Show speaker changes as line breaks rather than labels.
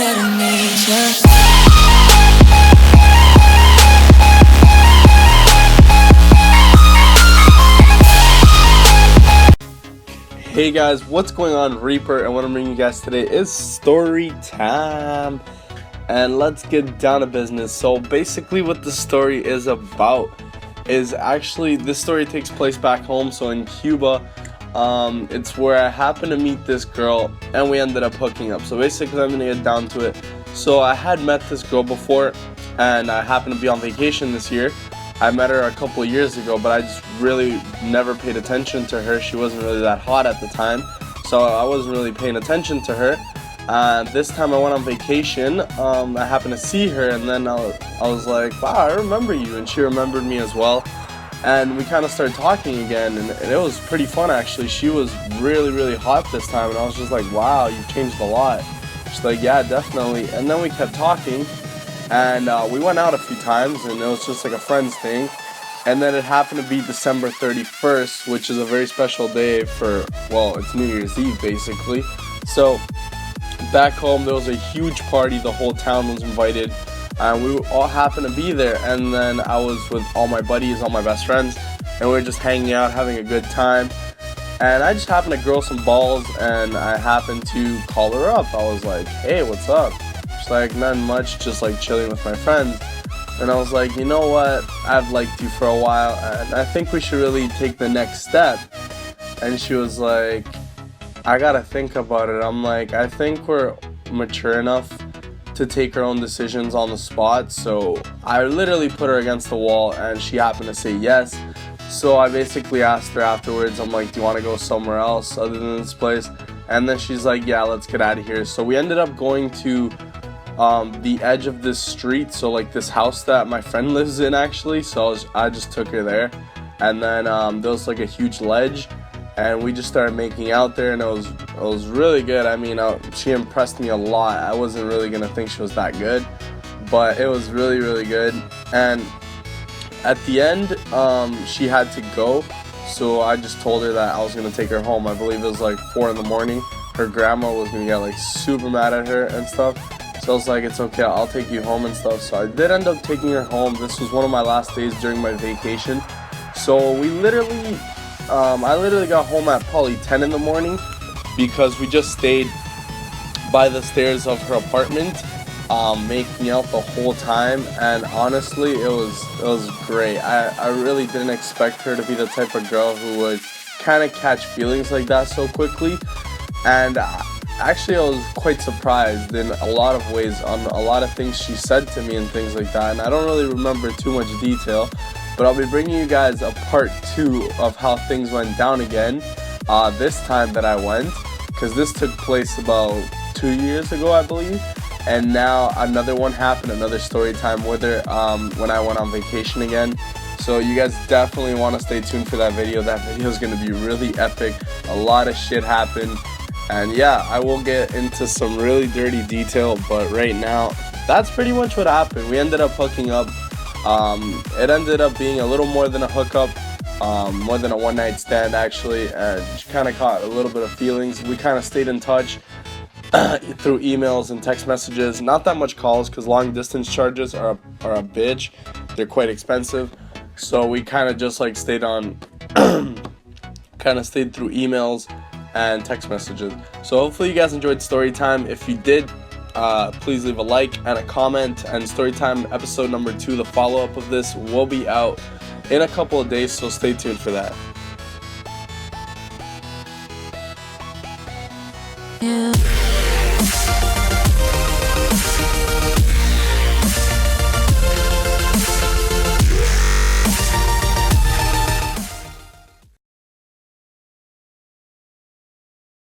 that I need you.
Hey guys, what's going on? Reaper, and what I'm bringing you guys today is story time. And let's get down to business. So basically what the story is about is actually, this story takes place back home, so in Cuba. It's where I happened to meet this girl and we ended up hooking up. So basically I'm gonna get down to it. So I had met this girl before and I happened to be on vacation this year. I met her a couple of years ago, but I just really never paid attention to her. She wasn't really that hot at the time, so I wasn't really paying attention to her. This time I went on vacation. I happened to see her, and then I was like, wow, I remember you, and she remembered me as well. And we kind of started talking again, and it was pretty fun actually. She was really hot this time, and I was just like, wow, you've changed a lot. She's like, yeah, definitely. And then we kept talking. And we went out a few times, and it was just like a friends thing. And then it happened to be December 31st, which is a very special day for, well, it's New Year's Eve basically. So back home there was a huge party, the whole town was invited, and we all happened to be there. And then I was with all my buddies, all my best friends, and we were just hanging out, having a good time. And I just happened to grow some balls, and I happened to call her up. I was like, hey, what's up? Like, nothing much, just like chilling with my friends. And I was like, you know what, I've liked you for a while and I think we should really take the next step. And she was like, I gotta think about it. I'm like, I think we're mature enough to take our own decisions on the spot. So I literally put her against the wall and she happened to say yes. So I basically asked her afterwards, I'm like, do you want to go somewhere else other than this place? And then she's like, yeah, let's get out of here. So we ended up going to the edge of this street, so like this house that my friend lives in actually. So I just took her there, and then there was like a huge ledge, and we just started making out there, and it was really good. I mean, she impressed me a lot. I wasn't really gonna think she was that good, but it was really good. And at the end, she had to go, so I just told her that I was gonna take her home. I believe it was like 4 in the morning. Her grandma was gonna get like super mad at her and stuff. So I was like, it's okay, I'll take you home and stuff. So I did end up taking her home. This was one of my last days during my vacation. So we literally, I literally got home at probably 10 in the morning because we just stayed by the stairs of her apartment, making out the whole time. And honestly, it was great. I really didn't expect her to be the type of girl who would kind of catch feelings like that so quickly. And actually, I was quite surprised in a lot of ways on a lot of things she said to me and things like that. And I don't really remember too much detail, but I'll be bringing you guys a part 2 of how things went down again this time that I went, because this took place about 2 years ago, I believe. And now another one happened, another story time with her when I went on vacation again. So you guys definitely want to stay tuned for that video. That video is going to be really epic. A lot of shit happened. And yeah, I will get into some really dirty detail, but right now, that's pretty much what happened. We ended up hooking up. It ended up being a little more than a hookup, more than a one-night stand actually, and she kind of caught a little bit of feelings. We kind of stayed in touch through emails and text messages. Not that much calls, because long distance charges are a bitch. They're quite expensive. So we kind of just like stayed on, kind of stayed through emails and text messages. So hopefully you guys enjoyed story time. If you did, please leave a like and a comment. And story time episode number 2, the follow-up of this, will be out in a couple of days, so stay tuned for that.
Yeah.